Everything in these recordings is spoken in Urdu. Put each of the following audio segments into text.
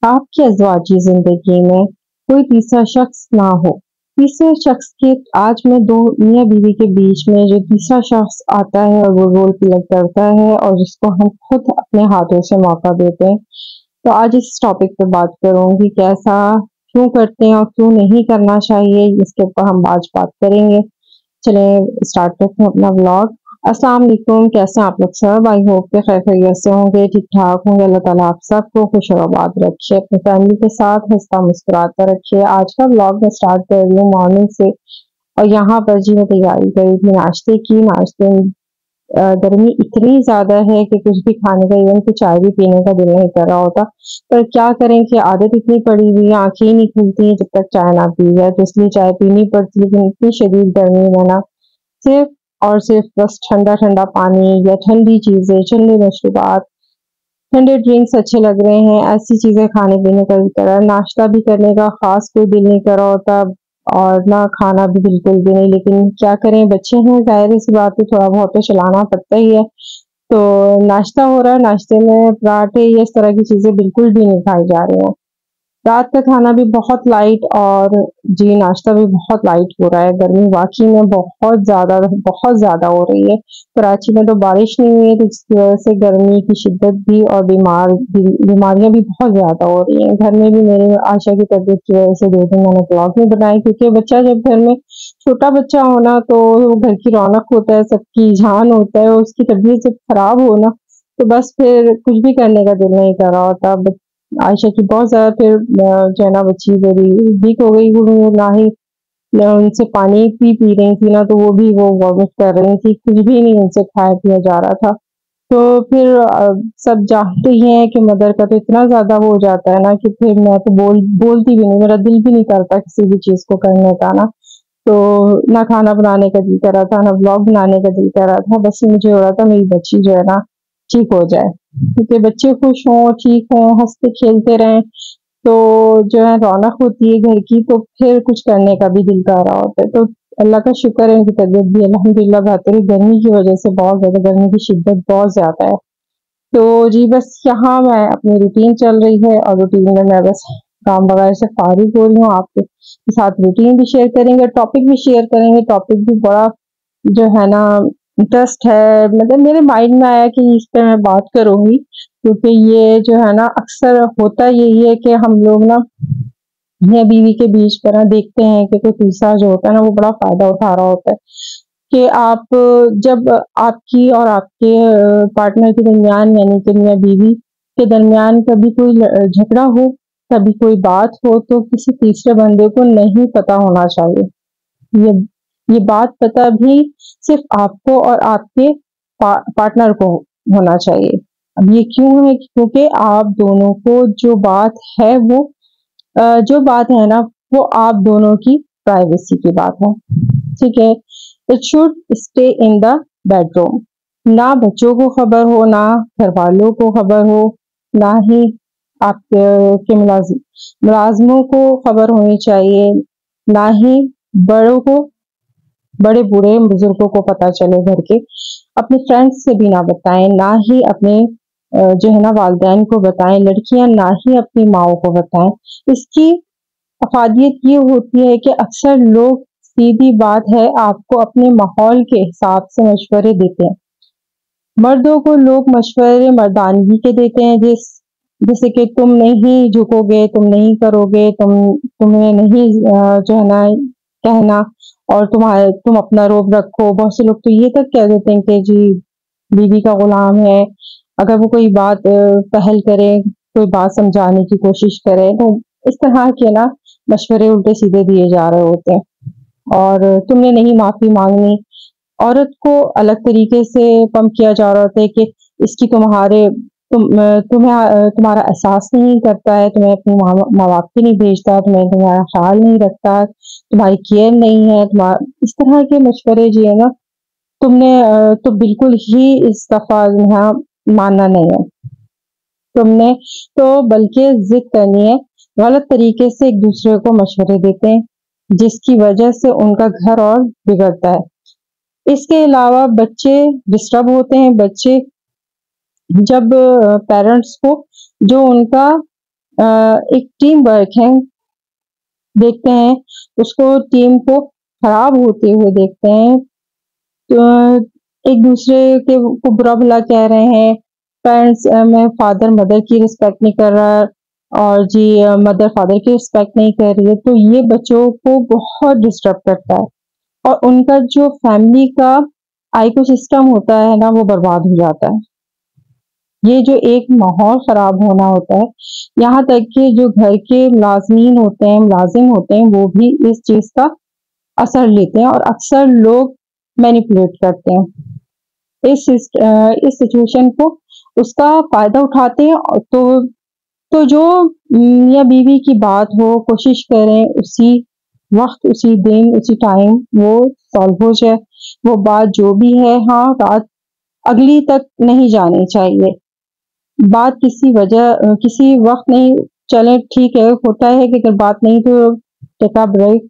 آپ کی ازواجی زندگی میں کوئی تیسرا شخص نہ ہو. تیسرے شخص کے آج میں دو میاں بیوی کے بیچ میں جو تیسرا شخص آتا ہے اور وہ رول پلے کرتا ہے اور جس کو ہم خود اپنے ہاتھوں سے موقع دیتے ہیں. تو آج اس ٹاپک پہ بات کروں گی کیسا کیوں کرتے ہیں اور کیوں نہیں کرنا چاہیے، اس کے اوپر ہم آج بات کریں گے. چلیں اسٹارٹ کرتے ہیں اپنا ولاگ. السلام علیکم، کیسے ہیں آپ لوگ سب؟ آئی ہوپ کہ خیر خیریت سے ہوں گے، ٹھیک ٹھاک ہوں گے. اللہ تعالیٰ آپ سب کو خوش اور آباد رکھے، اپنی فیملی کے ساتھ ہنستا مسکراتا رکھے. آج کا ولاگ میں اسٹارٹ کر رہی ہوں مارننگ سے. اور یہاں پر جی میں تیاری کری تھی ناشتے کی. ناشتے گرمی اتنی زیادہ ہے کہ کچھ بھی کھانے کا، ایون کہ چائے بھی پینے کا دل نہیں کر رہا ہوتا. پر کیا کریں کہ عادت اتنی پڑی ہوئی، آنکھیں ہی نہیں کھلتی جب تک چائے نہ پی جائے، تو اس لیے چائے پینی پڑتی. لیکن اتنی شدید گرمی میں نا صرف اور صرف بس ٹھنڈا ٹھنڈا پانی یا ٹھنڈی چیزیں، ٹھنڈے مشروبات، ٹھنڈے ڈرنکس اچھے لگ رہے ہیں. ایسی چیزیں کھانے پینے کا بھی کرا، ناشتہ بھی کرنے کا خاص کوئی دل نہیں کرا ہوتا اور نہ کھانا بھی بالکل بھی نہیں. لیکن کیا کریں، بچے ہیں، ظاہر سی بات ہے، تھوڑا بہت تو چلانا پڑتا ہی ہے. تو ناشتہ ہو رہا ہے، ناشتے میں پراٹھے یا اس طرح کی چیزیں بالکل بھی نہیں کھائی جا رہی ہیں. رات کا کھانا بھی بہت لائٹ اور جی ناشتہ بھی بہت لائٹ ہو رہا ہے. گرمی واقعی میں بہت زیادہ ہو رہی ہے. کراچی میں تو بارش نہیں ہوئی ہے، جس کی وجہ سے گرمی کی شدت بھی اور بیماریاں بھی بہت زیادہ ہو رہی ہیں. گھر میں بھی میری آشا کی طبیعت کی وجہ سے 2 دن میں نے بلاگ نہیں بنائی، کیونکہ بچہ جب گھر میں چھوٹا بچہ ہونا تو گھر کی رونق ہوتا ہے، سب کی جان ہوتا ہے. اس کی طبیعت جب خراب ہونا تو بس پھر کچھ بھی کرنے کا دل نہیں کر رہا ہوتا. عائشہ کی بہت زیادہ پھر جو ہے نا بچی میری ویک ہو گئی. نہ ہی میں ان سے پانی پی رہی تھی نا، تو وہ بھی وہ وامٹ کر رہی تھی. کچھ بھی نہیں ان سے کھایا پیا جا رہا تھا. تو پھر سب جانتے ہی ہیں کہ مدر کا تو اتنا زیادہ وہ ہو جاتا ہے نا کہ پھر میں تو بولتی بھی نہیں، میرا دل بھی نہیں کرتا کسی بھی چیز کو کرنے کا نا. تو نہ کھانا بنانے کا دل کر رہا تھا، نہ بلاگ بنانے کا دل کر رہا تھا. بس مجھے ہو رہا تھا میری بچی جو ہے نا ٹھیک ہو جائے، کیونکہ بچے خوش ہوں، ٹھیک ہوں، ہنستے کھیلتے رہیں تو جو ہے رونق ہوتی ہے گھر کی. تو پھر کچھ کرنے کا بھی دل کر رہا ہوتا ہے. تو اللہ کا شکر ہے ان کی طبیعت بھی الحمدللہ بہتر ہے. گرمی کی وجہ سے بہت زیادہ، گرمی کی شدت بہت زیادہ ہے. تو جی بس یہاں میں اپنی روٹین چل رہی ہے، اور روٹین میں بس کام وغیرہ سے فارغ ہو رہی ہوں. آپ کے ساتھ روٹین بھی شیئر کریں گے، ٹاپک بھی شیئر کریں گے. ٹاپک بھی بڑا جو ہے نا انٹرسٹ ہے، مطلب میرے مائنڈ میں آیا کہ اس پہ میں بات کروں گی. کیونکہ یہ جو ہے نا اکثر ہوتا یہی ہے کہ ہم لوگ نا میاں بیوی کے بیچ پر دیکھتے ہیں کہ کوئی تیسرا جو ہوتا ہے نا وہ بڑا فائدہ اٹھا رہا ہوتا ہے. کہ آپ جب آپ کی اور آپ کے پارٹنر کے درمیان، یعنی کہ میاں بیوی کے درمیان کبھی کوئی جھگڑا ہو، کبھی کوئی بات ہو، تو کسی تیسرے بندے کو نہیں پتا ہونا چاہیے. یہ بات پتا بھی صرف آپ کو اور آپ کے پارٹنر کو ہونا چاہیے. اب یہ کیوں ہے؟ کیونکہ آپ دونوں کو جو بات ہے ہے نا وہ آپ دونوں کی پرائیویسی کی بات ہے. ٹھیک ہے، it should stay in the bedroom. نہ بچوں کو خبر ہو، نہ گھر والوں کو خبر ہو، نہ ہی آپ کے ملازموں کو خبر ہونی چاہیے، نہ ہی بڑے بوڑھے بزرگوں کو پتا چلے گھر کے. اپنے فرینڈس سے بھی نہ بتائیں، نہ ہی اپنے جو ہے نا والدین کو بتائیں. لڑکیاں نہ ہی اپنی ماؤں کو بتائیں. اس کی افادیت یہ ہوتی ہے کہ اکثر لوگ، سیدھی بات ہے، آپ کو اپنے ماحول کے حساب سے مشورے دیتے ہیں. مردوں کو لوگ مشورے مردانگی کے دیتے ہیں، جیسے کہ تم نہیں جھکو گے، تم نہیں کرو گے، تمہیں نہیں جو ہے نا کہنا، اور تم اپنا روب رکھو. بہت سے لوگ تو یہ تک کہہ دیتے ہیں کہ جی بیوی کا غلام ہے. اگر وہ کوئی بات پہل کرے، کوئی بات سمجھانے کی کوشش کرے، تو اس طرح کے نا مشورے الٹے سیدھے دیے جا رہے ہوتے ہیں. اور تم نے نہیں معافی مانگنی. عورت کو الگ طریقے سے پمپ کیا جا رہا ہوتا ہے کہ اس کی تمہارا احساس نہیں کرتا ہے، تمہیں اپنے ماں باپ کی نہیں بھیجتا، تمہارا خیال نہیں رکھتا، تمہاری کیئر نہیں ہے. اس طرح کے مشورے جو ہے نا تم نے تو بالکل ہی اس دفعہ یہاں ماننا نہیں ہے. تم نے تو بلکہ ضد کرنی ہے. غلط طریقے سے ایک دوسرے کو مشورے دیتے ہیں، جس کی وجہ سے ان کا گھر اور بگڑتا ہے. اس کے علاوہ بچے ڈسٹرب ہوتے ہیں. بچے جب پیرنٹس کو جو ان کا ایک ٹیم ورک ہے، دیکھتے ہیں اس کو ٹیم کو خراب ہوتے ہوئے دیکھتے ہیں، تو ایک دوسرے کے کو برا بھلا کہہ رہے ہیں، پیرنٹس میں فادر مدر کی رسپیکٹ نہیں کر رہا اور جی مدر فادر کی رسپیکٹ نہیں کر رہی ہے، تو یہ بچوں کو بہت ڈسٹرب کرتا ہے اور ان کا جو فیملی کا آئیکو سسٹم ہوتا ہے نا وہ برباد ہو جاتا ہے۔ یہ جو ایک ماحول خراب ہونا ہوتا ہے، یہاں تک کہ جو گھر کے ملازمین ہوتے ہیں، ملازم ہوتے ہیں، وہ بھی اس چیز کا اثر لیتے ہیں اور اکثر لوگ مینیپولیٹ کرتے ہیں اس سچویشن کو، اس کا فائدہ اٹھاتے ہیں۔ تو جو میاں بیوی کی بات ہو، کوشش کریں اسی وقت، اسی دن، اسی ٹائم وہ سالو ہو جائے، وہ بات جو بھی ہے، ہاں رات اگلی تک نہیں جانی چاہیے، بات کسی وقت نہیں، چلے ٹھیک ہے، ہوتا ہے کہ اگر بات نہیں تو ٹیک اے بریک،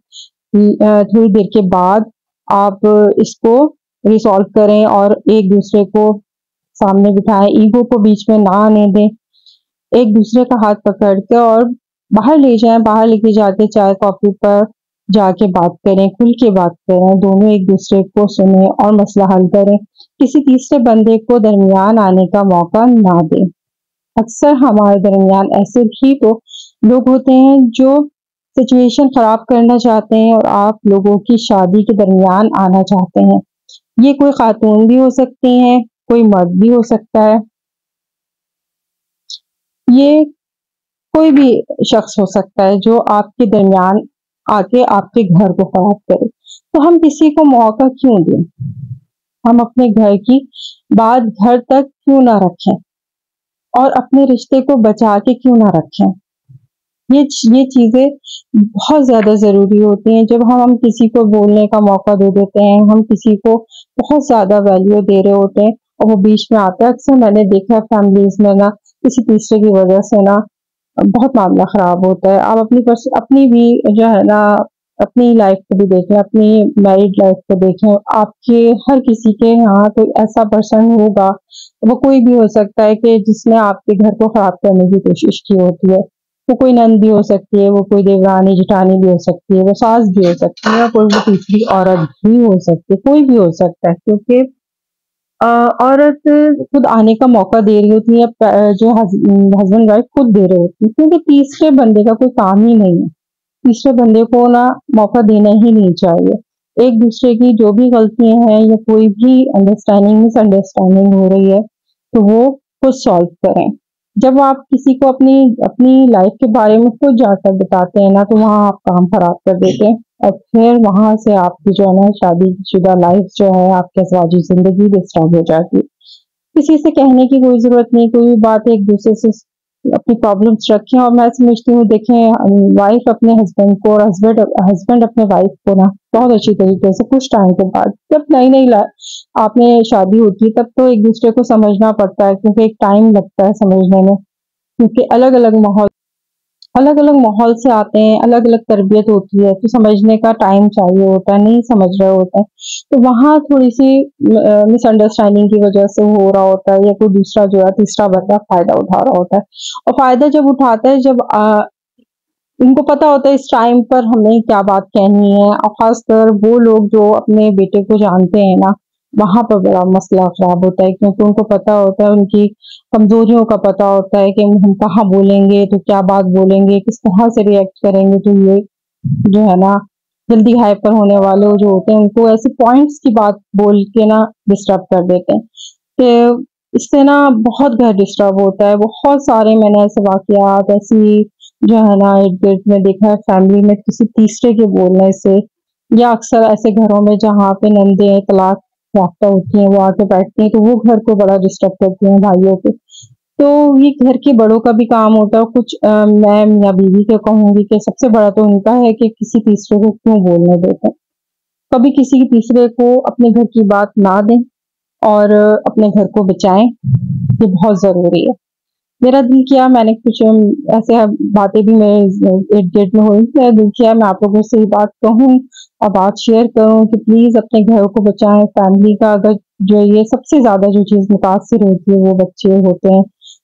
تھوڑی دیر کے بعد آپ اس کو ریسالو کریں اور ایک دوسرے کو سامنے بٹھائیں، ایگو کو بیچ میں نہ آنے دیں، ایک دوسرے کا ہاتھ پکڑ کے اور باہر لے جائیں، باہر لے کے جا کے چائے کافی پر جا کے بات کریں، کھل کے بات کریں، دونوں ایک دوسرے کو سنیں اور مسئلہ حل کریں، کسی تیسرے بندے کو درمیان آنے کا موقع نہ دیں۔ اکثر ہمارے درمیان ایسے بھی تو لوگ ہوتے ہیں جو سچویشن خراب کرنا چاہتے ہیں اور آپ لوگوں کی شادی کے درمیان آنا چاہتے ہیں۔ یہ کوئی خاتون بھی ہو سکتی ہیں، کوئی مرد بھی ہو سکتا ہے، یہ کوئی بھی شخص ہو سکتا ہے جو آپ کے درمیان آ کے آپ کے گھر کو خراب کرے۔ تو ہم کسی کو موقع کیوں دیں؟ ہم اپنے گھر کی بات گھر تک کیوں نہ رکھیں اور اپنے رشتے کو بچا کے کیوں نہ رکھیں؟ یہ چیزیں بہت زیادہ ضروری ہوتی ہیں۔ جب ہم کسی کو بولنے کا موقع دے دیتے ہیں، ہم کسی کو بہت زیادہ ویلیو دے رہے ہوتے ہیں اور وہ بیچ میں آتا ہے، اکثر میں نے دیکھا ہے فیملیز میں نا کسی تیسرے کی وجہ سے نا بہت معاملہ خراب ہوتا ہے۔ آپ اپنی بھی جو ہے نا اپنی لائف کو بھی دیکھیں، اپنی میرڈ لائف کو دیکھیں، آپ کے ہر کسی کے یہاں کوئی ایسا پرسن ہوگا، وہ کوئی بھی ہو سکتا ہے کہ جس نے آپ کے گھر کو خراب کرنے کی کوشش کی ہوتی ہے، وہ کوئی نند بھی ہو سکتی ہے، وہ کوئی دیورانی جٹانی بھی ہو سکتی ہے، وہ ساس بھی ہو سکتی ہے، یا کوئی وہ تیسری عورت بھی ہو سکتی ہے، کوئی بھی ہو سکتا ہے، کیونکہ عورت خود آنے کا موقع دے رہی ہوتی ہے، جو ہسبینڈ وائف خود دے رہے ہوتی ہے، کیونکہ تیسرے بندے کا کوئی کام ہی نہیں ہے، تیسرے بندے کو نا موقع دینا ہی نہیں چاہیے۔ ایک دوسرے کی جو بھی غلطیاں ہیں یا کوئی بھی انڈرسٹینڈنگ مس انڈرسٹینڈنگ ہو رہی ہے تو وہ خود سالو کریں۔ جب آپ کسی کو اپنی لائف کے بارے میں خود جا کر بتاتے ہیں نا تو وہاں آپ کام خراب کر دیتے ہیں اور پھر وہاں سے آپ کی جو ہے نا شادی شدہ لائف جو ہے، آپ کی ازواجی زندگی ڈسٹرب ہو جاتی ہے۔ کسی سے کہنے کی کوئی ضرورت نہیں، کوئی بھی بات ایک دوسرے سے اپنی پرابلمس رکھیں، اور میں سمجھتی ہوں دیکھیں وائف اپنے ہسبینڈ کو اور ہسبینڈ اپنے وائف کو نا بہت اچھی طریقے سے کچھ ٹائم کے بعد، جب نئی آپ نے شادی ہوتی ہے تب تو ایک دوسرے کو سمجھنا پڑتا ہے، کیونکہ ایک ٹائم لگتا ہے سمجھنے میں، کیونکہ الگ الگ ماحول سے آتے ہیں، الگ الگ تربیت ہوتی ہے، تو سمجھنے کا ٹائم چاہیے ہوتا ہے، نہیں سمجھ رہے ہوتے ہیں تو وہاں تھوڑی سی مس انڈرسٹینڈنگ کی وجہ سے ہو رہا ہوتا ہے، یا کوئی دوسرا جو ہے تیسرا بندہ فائدہ اٹھا رہا ہوتا ہے، اور فائدہ جب اٹھاتا ہے، جب ان کو پتا ہوتا ہے اس ٹائم پر ہمیں کیا بات کہنی ہے، اور خاص کر وہ لوگ جو اپنے بیٹے کو جانتے ہیں نا، وہاں پر بڑا مسئلہ خراب ہوتا ہے، کیونکہ ان کو پتا ہوتا ہے، ان کی کمزوریوں کا پتا ہوتا ہے کہ ہم کہاں بولیں گے تو کیا بات بولیں گے، کس طرح سے ریئیکٹ کریں گے، تو یہ جو ہے نا جلدی ہائپر ہونے والے جو ہوتے ہیں ان کو ایسے پوائنٹس کی بات بول کے نا ڈسٹرب کر دیتے ہیں، کہ اس سے نا بہت گھر ڈسٹرب ہوتا ہے۔ بہت سارے میں نے ایسے واقعات ایسی جو ہے نا ارد گرد میں دیکھا ہے، فیملی میں کسی تیسرے کے بولنے سے، یا اکثر ایسے گھروں میں جہاں پہ نندیں طلاق یافتہ ہوتی ہیں وہ آ کے بیٹھتی ہیں، تو وہ گھر کو بڑا ڈسٹرب کرتی ہیں بھائیوں کے، تو یہ گھر کے بڑوں کا بھی کام ہوتا ہے کچھ۔ میں میاں بیوی کے کہوں گی کہ سب سے بڑا تو ان کا ہے کہ کسی تیسرے کو کیوں بولنے دیتے ہیں، کبھی کسی تیسرے کو اپنے گھر کی بات نہ دیں اور اپنے گھر کو بچائیں، یہ بہت ضروری ہے۔ میرا دل کیا میں نے کچھ ایسے باتیں بھی میرے ارد گرد میں ہوئی، میرا دل کیا میں آپ لوگوں سے یہ بات کہوں اور بات شیئر کروں کہ پلیز اپنے گھر کو بچائیں، فیملی کا اگر جو یہ سب سے زیادہ جو چیز متاثر ہوتی ہے وہ بچے ہوتے ہیں،